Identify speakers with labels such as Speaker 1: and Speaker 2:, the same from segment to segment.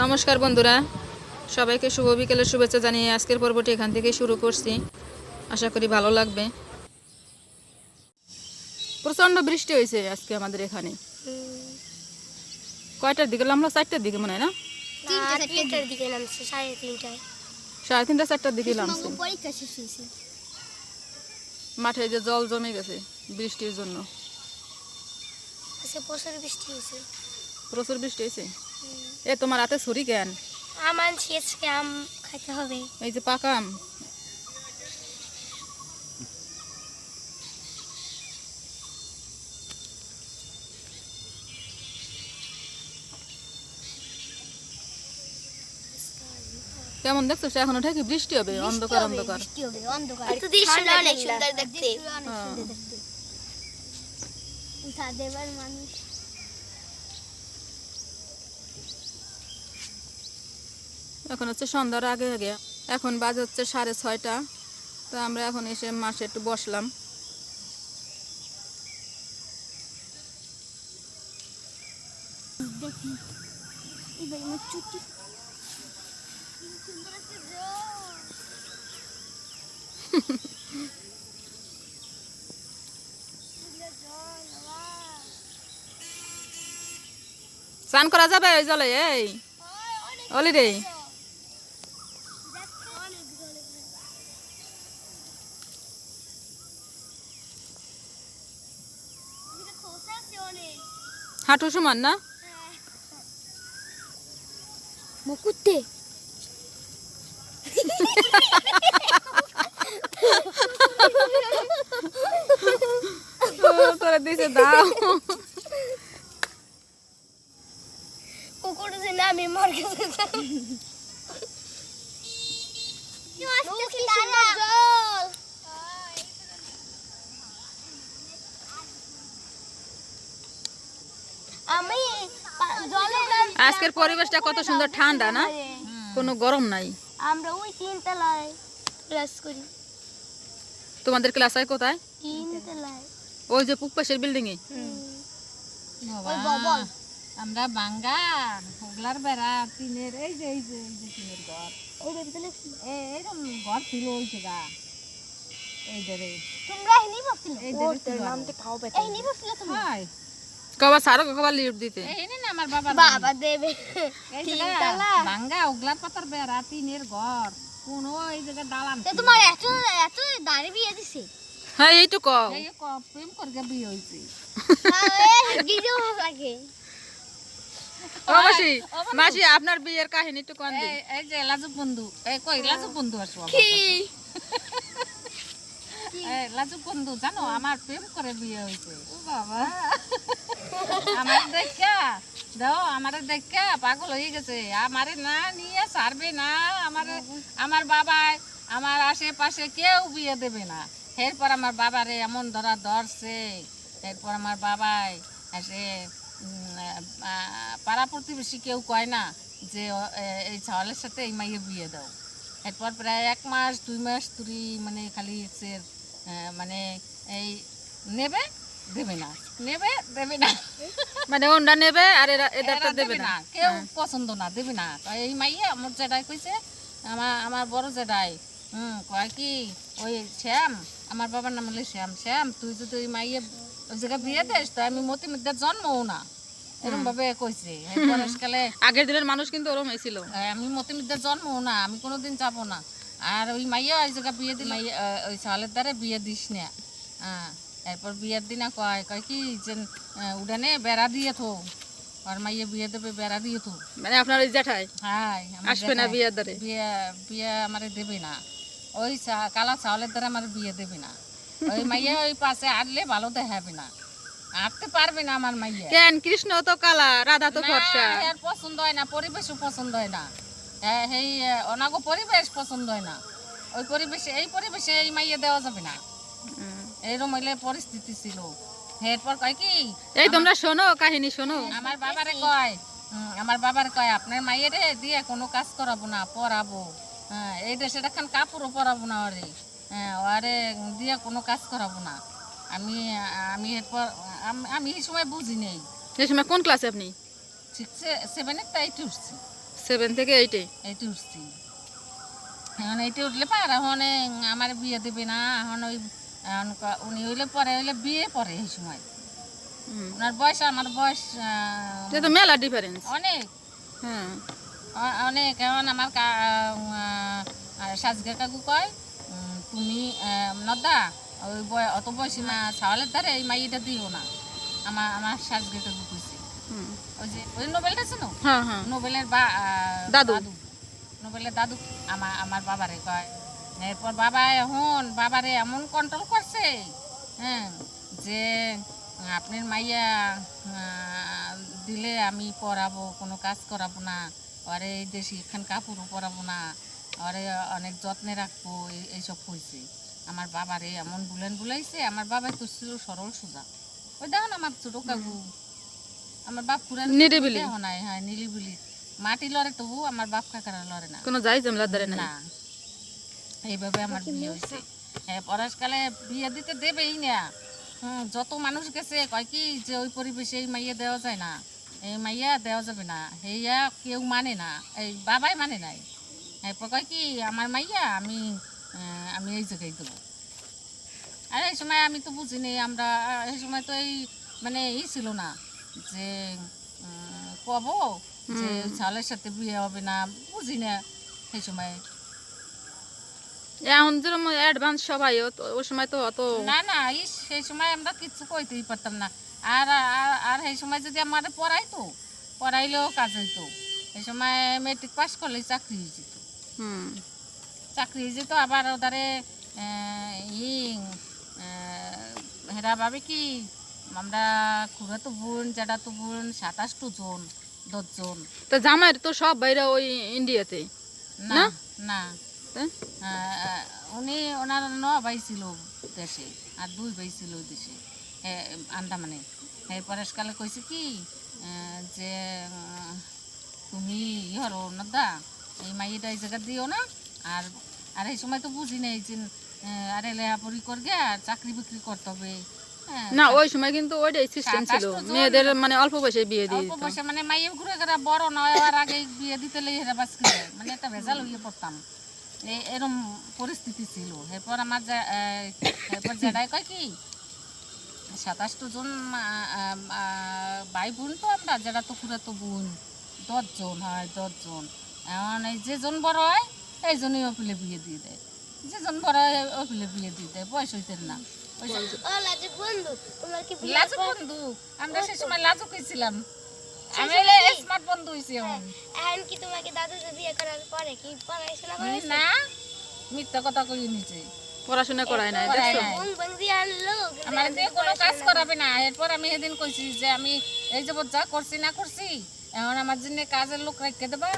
Speaker 1: নমস্কার বন্ধুরা, সবাইকে শুভ বিকেলের শুভেচ্ছা জানিয়ে আজকের পর্বটি এখান থেকে শুরু করছি। আশা করি ভালো লাগবে। প্রচণ্ড বৃষ্টি হয়েছে আজকে আমাদের এখানে। কয়টার দিকে নামলো? 4টার দিকে মনে হয় না?
Speaker 2: 3টার দিকে নামছে, 3:30টায়।
Speaker 1: 3:30 4টার দিকে নামছে।
Speaker 2: পরীক্ষা শেষ হয়েছে।
Speaker 1: মাঠে যে জল জমে গেছে বৃষ্টির জন্য।
Speaker 2: আজকে প্রচুর বৃষ্টি হয়েছে।
Speaker 1: প্রচুর বৃষ্টি হয়েছে। তোমার হাতে ছুরি কেন?
Speaker 2: আম আনছি, আজকে আম খাইতে হবে।
Speaker 1: এই যে পাকা আম। কেমন দেখছো? এখন ওঠে কি বৃষ্টি হবে? অন্ধকার অন্ধকার।
Speaker 2: বৃষ্টি হবে, অন্ধকার। কিন্তু দৃশ্যটা অনেক সুন্দর দেখতে। সাদেবার মানুষ।
Speaker 1: এখন হচ্ছে সন্ধ্যার আগে আগে। এখন বাজে হচ্ছে 6:30। তো আমরা এখন এসে মাঠে একটু বসলাম। স্নান করা যাবে ওই জলে? এই অলি রে, হাঁটু সমান না?
Speaker 2: মুকুটে
Speaker 1: তোরে দিছে দাও।
Speaker 2: কুকুরে যে না আমি মর গেছে। আমি
Speaker 1: আজকের পরিবেশটা কত সুন্দর, ঠান্ডা না, কোনো গরম নাই।
Speaker 2: আমরা ওই 3তলায় ক্লাস করি।
Speaker 1: তোমাদের ক্লাস হয় কোথায়?
Speaker 2: 3তলায়,
Speaker 1: ওই যে পুকপাশের বিল্ডিং এ।
Speaker 3: আমরা বাঙ্গা ওগলার বেড়া টিনের এই যে টিনের ঘর, এইরকম ঘর ছিল ওই জায়গা। এই যে রে
Speaker 2: তোমরা এখানেই বসছিলে?
Speaker 3: এই যে নামতে পাও বেটা
Speaker 2: এখানেই বসছিলে তুমি?
Speaker 3: হয়
Speaker 1: কবা সারো কবা লিফট দিতে।
Speaker 3: এই না আমার বাবা
Speaker 2: বাবা দেবে।
Speaker 3: এই জায়গা বাঙ্গা ওগলার পাতার বেড়া টিনের ঘর, কোন এই জায়গা দালান।
Speaker 2: তোমার এত এত দাঁড়ি বিয়ে দিছে?
Speaker 1: হ্যাঁ এইটু কও।
Speaker 3: এই প্রেম করে বিয়ে হইছে।
Speaker 2: গিজো ভালো লাগে।
Speaker 1: ও মাসি, মাসি আপনার বিয়ের কাহিনী একটু কোন দিন।
Speaker 3: এই যে লাজুক বন্ধু, এই কই লাজুক বন্ধু আসো।
Speaker 2: কি
Speaker 3: এই লাজুক বন্ধু জানো আমার প্রেম করে বিয়ে হইছে। ও বাবা, আমার দেখা দাও, আমার দেখা পাগল হয়ে গেছে। আমারে না নিয়ে ছাড়বে না, আমার বাবাই আমার আশেপাশে কেউ বিয়ে দেবে না। এরপর আমার বাবারে এমন ধরছে, এরপর আমার বাবাই এসে পাড়া প্রতিবেশী কেউ কয় না যে এই ছাওয়ালের সাথে এই মাইয়ে বিয়ে দাও। এরপর প্রায় 1 মাস 2 মাস ধরে মানে খালি মানে এই নেবে দেবে না, নেবে দেবে না,
Speaker 1: মানে ওনটা নেবে আর এদারটা দেবে না,
Speaker 3: কেউ পছন্দ না, দেবে না। এই মাইয়া আমার জেঠাই কইছে, আমার বড় জেঠাই কয় কি ওই শ্যাম, আমার বাবার নাম হলো শ্যাম, শ্যাম তুই যদি ওই মাইয়ে ওই জায়গায় বিয়ে দিস তো আমি মতিমিদ্যার জন্মও না, এরকম ভাবে কইছে। পরেশকালে
Speaker 1: আগের দিনের মানুষ কিন্তু ওরম হয়েছিল।
Speaker 3: আমি মতিমিদ্যার জন্মও না, আমি কোনোদিন যাবো না। আর ওই মাইয়া ওই জায়গায় বিয়ে দিল, ওই সালের দ্বারে বিয়ে দিস না। এরপর বিয়ের দিনা কয় কি যে উড়ানে বেড়া দিয়ে থো, আর মাইয়া বিয়ে দেবে বেড়া দিয়ে থো।
Speaker 1: মানে আপনার ওই জেঠাই
Speaker 3: হ্যাঁ
Speaker 1: আসবে না বিয়ের দ্বারে?
Speaker 3: বিয়ে আমারে দেবে না, ওই কালা চাউলের দ্বারা আমার বিয়ে দেবে না। ওই মাইয়া ওই পাশে আটলে ভালো দেখাবে না, আটতে পারবে না আমার মাইয়া।
Speaker 1: কেন? কৃষ্ণ তো কালা, রাধা তো ফর্সা।
Speaker 3: এর পছন্দ হয় না, পরিবেশও পছন্দ হয় না, এই অনাগো পরিবেশ পছন্দ হয় না। ওই পরিবেশে এই মাইয়া দেওয়া যাবে না, এইরকম হইলে পরিস্থিতি ছিল। এরপর কয় কি
Speaker 1: এই তোমরা শোনো কাহিনী শোনো।
Speaker 3: আমার বাবারে কয় আপনার মাইয়েরে দিয়ে কোনো কাজ করাবো না, পড়াবো। এই দেশে খান কাপড়ও পরাবো না, ওরে ওরে দিয়ে কোনো কাজ করাবো না। আমি আমি এরপর আমি এই সময় বুঝি নেই।
Speaker 1: এই সময় কোন ক্লাসে আপনি?
Speaker 3: 6 7 তাই উঠছি।
Speaker 1: 7 থেকে 8-এ।
Speaker 3: এইটি উঠছি। এখন এইটি উঠলে পার এখন আমার বিয়ে দেবে না, এখন ওই উনি হইলে পরে হইলে বিয়ে পরে এই সময়। ওনার বয়স আমার বয়স
Speaker 1: এটা তো মেলা ডিফারেন্স।
Speaker 3: অনেক
Speaker 1: হ্যাঁ
Speaker 3: অনেক। এখন আমার সাজগা কাকু কয় তুমি নদা ওই অত বয়সী না ছাওয়ালের ধারে এই মাইটা দিও না। আমার সাজগা কাকু কইছে ওই যে ওই নোবেলটা ছিল,
Speaker 1: হ্যাঁ হ্যাঁ
Speaker 3: নোবেলের
Speaker 1: দাদু।
Speaker 3: নোবেলের দাদু আমার বাবারে কয়। এরপর বাবা এখন বাবারে এমন কন্ট্রোল করছে, হ্যাঁ, যে আপনার মাইয়া দিলে আমি পড়াবো, কোনো কাজ করাবো না, আরে এই দেশি এখান কাপড়ও পরাবো না, আরে অনেক যত্নে রাখবো, এইসব কইছে। আমার বাবারে এমন বুলাইছে। আমার বাবা তো ছিল সরল সোজা। ওই দেখো না আমার ছোট কাকু, আমার বাপ পুরা
Speaker 1: নিরিবিলি।
Speaker 3: নাই, হ্যাঁ নিরিবিলি। মাটি লড়ে তবু আমার বাপ কাকারা লড়ে না,
Speaker 1: কোনো যাই ঝামেলার ধারে
Speaker 3: না।
Speaker 1: না।
Speaker 3: এইভাবে আমার বিয়ে হয়েছে। হ্যাঁ, পরশকালে বিয়ে দিতে দেবেই না। যত মানুষ গেছে কয় কি যে ওই পরিবেশে এই মাইয়া দেওয়া যায় না, এই মাইয়া দেওয়া যাবে না, এইয়া কেউ মানে না, এই বাবাই মানে নাই। এরপর কয় কি আমার মাইয়া আমি এই জায়গায় দেবো। আর এই সময় আমি তো বুঝিনি, আমরা এই সময় তো এই মানে ছিল না যে কব যে ছালের সাথে বিয়ে হবে না, বুঝি না সেই সময়।
Speaker 1: এখন যেরকম অ্যাডভান্স সবাই, ওই সময় তো অত
Speaker 3: না না সেই সময় আমরা কিচ্ছু কইতেই পারতাম না। আর আর সেই সময় যদি আমার পড়াইলেও কাজ হইতো। এই সময় মেট্রিক পাস করলেই চাকরি হয়ে যেত। চাকরি হয়ে যেত। আবার ওদারে হেরা ভাবে কি আমরা খুড়াতো বোন জ্যাঠাতো বোন 27 জন 10 জন।
Speaker 1: তো জামাইয়ের তো সব বাইরে ওই ইন্ডিয়াতে
Speaker 3: না না উনি ওনার 9 ভাই ছিল দেশে, আর 2 ভাই ছিল ওই দেশে আন্দামানে। এরপরে কালে কইছে কি যে তুমি ইহর নদা এই মাইটা এই জায়গা দিও না। আর আর এই সময় তো বুঝি নেই যে আরে লেহাপড়ি করবে আর চাকরি বিক্রি করতে হবে।
Speaker 1: না ওই সময় কিন্তু ওইটাই সিস্টেম ছিল, মেয়েদের মানে অল্প বয়সে বিয়ে দিয়ে
Speaker 3: অল্প বয়সে মানে মাইয়ে ঘুরে ঘুরে বড় নয় আর আগে বিয়ে দিতে লেগে হেরা বাঁচকে মানে একটা ভেজাল হয়ে পড়তাম। এরকম পরিস্থিতি ছিল। এরপর আমার এরপর জেডাই কয় কি 27 জন ভাই বোন তো আমরা, যেটা তো পুরো তো বোন 10 জন হয় 10 জন। এখন এই যেজন বড় হয় এই জন্যই অপিলে বিয়ে দিয়ে দেয়, যেজন বড় হয় অপিলে বিয়ে দিয়ে দেয়, বয়স হইতেন না। লাজুক বন্ধু আমরা সেই সময় লাজুক হয়েছিলাম, আমি স্মার্ট বন্ধু হয়েছি।
Speaker 2: এখন কি তোমাকে দাদু বিয়ে করার পরে কি পড়াশোনা করেছে?
Speaker 3: না মিথ্যা কথা কই নিচে
Speaker 1: পড়াশোনা করায় নাই, দেখছো?
Speaker 3: আমার দিয়ে কোনো কাজ করাবে না। এরপর আমি সেদিন কইছি যে আমি এই যে যা করছি না করছি, এখন আমার জন্য কাজের লোক রেখে দেবা,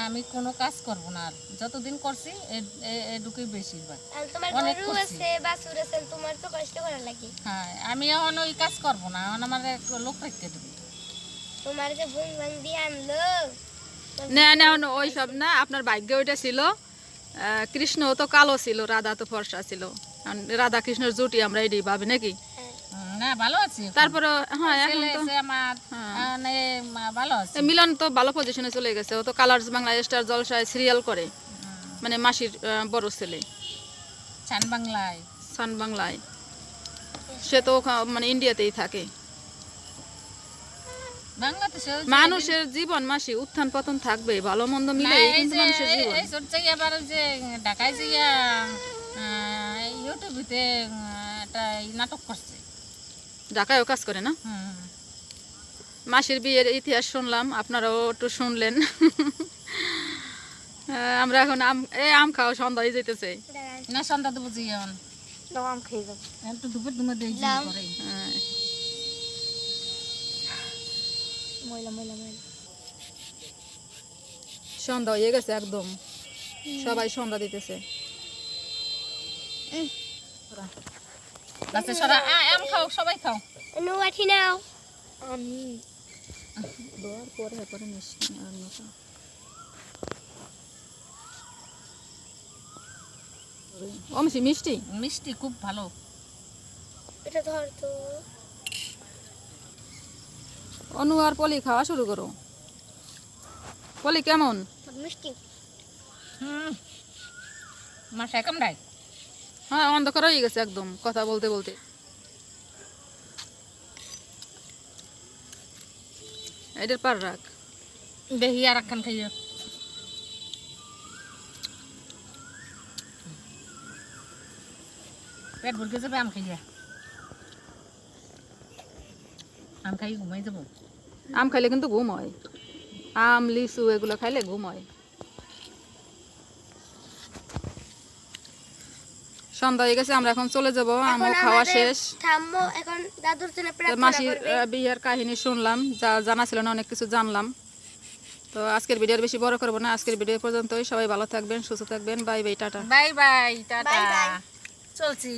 Speaker 3: আমি কোনো কাজ করব না। আর যতদিন করছি এটুকুই বেশিরভাগ।
Speaker 2: অনেক করছি। তোমার তো কষ্ট করা লাগে।
Speaker 3: হ্যাঁ আমি এখন ওই কাজ করব না, এখন আমার লোক রেখে দেবে।
Speaker 2: তোমার যে বোন দিয়ে আনলো
Speaker 1: না না ওই সব না, আপনার ভাগ্যে ওইটা ছিল। কৃষ্ণ তো কালো ছিল, রাধা তো ফর্সা ছিল। রাধা কৃষ্ণের জুটি আমরা এটাই ভাবি নাকি?
Speaker 3: না ভালো আছি।
Speaker 1: তারপরে হ্যাঁ এখন তো
Speaker 3: আমার ভালো আছে।
Speaker 1: মিলন তো ভালো পজিশনে চলে গেছে, ও তো কালার্স বাংলা স্টার জলসায় সিরিয়াল করে, মানে মাসির বড় ছেলে সান বাংলায়। সে তো মানে ইন্ডিয়াতেই থাকে। মানুষের জীবন মাসি উত্থান পতন থাকবে, ভালো মন্দ মিলে কিন্তু মানুষের জীবন।
Speaker 3: এই সব জায়গা আবার যে ঢাকায় যাইয়া ইউটিউবেতে একটা নাটক করছে,
Speaker 1: ঢাকায়ও কাজ করে না। মাসির বিয়ের ইতিহাস শুনলাম, আপনারাও একটু শুনলেন। আমরা এখন আম খাওয়া সন্ধ্যা হয়ে যেতেছে
Speaker 3: না, সন্ধ্যা দেবো যে আম খেয়ে যাবো একটু দুপুর দুমে দিয়ে করে।
Speaker 1: সন্ধ্যা হয়ে গেছে একদম, সবাই সন্ধ্যা দিতেছে।
Speaker 3: আম খাও, সবাই খাও।
Speaker 2: নাও
Speaker 1: মিষ্টি
Speaker 3: মিষ্টি খুব ভালো।
Speaker 2: এটা ধর তো।
Speaker 1: অনু আর পলি খাওয়া শুরু করো। বলি কেমন?
Speaker 2: মিষ্টি।
Speaker 3: মাসে কামড়ায়।
Speaker 1: হ্যাঁ, অন্ধকার হয়ে গেছে একদম কথা বলতে বলতে। এটার পার রাখ।
Speaker 3: দেখি আর একখান খাইয়ে। পেট ভরে যাবে আম খাইয়ে। আম খাই ঘুমাই যাবো।
Speaker 1: আম খাইলে কিন্তু ঘুম হয়। আম লিচু এগুলো খাইলে ঘুম হয়। সন্ধ্যা হয়ে গেছে, আমরা এখন চলে যাব। আমও খাওয়া শেষ।
Speaker 2: ঠাম্মু এখন দাদুর জন্য
Speaker 1: তো
Speaker 2: প্রার্থনা
Speaker 1: মাসির
Speaker 2: করবে।
Speaker 1: বিয়ের কাহিনী শুনলাম, যা জানা ছিল না অনেক কিছু জানলাম। তো আজকের ভিডিও বেশি বড় করবো না, আজকের ভিডিও পর্যন্তই। সবাই ভালো থাকবেন, সুস্থ থাকবেন। Bye bye, tata.
Speaker 3: Bye bye, tata.
Speaker 2: Bye bye.
Speaker 3: চলছি।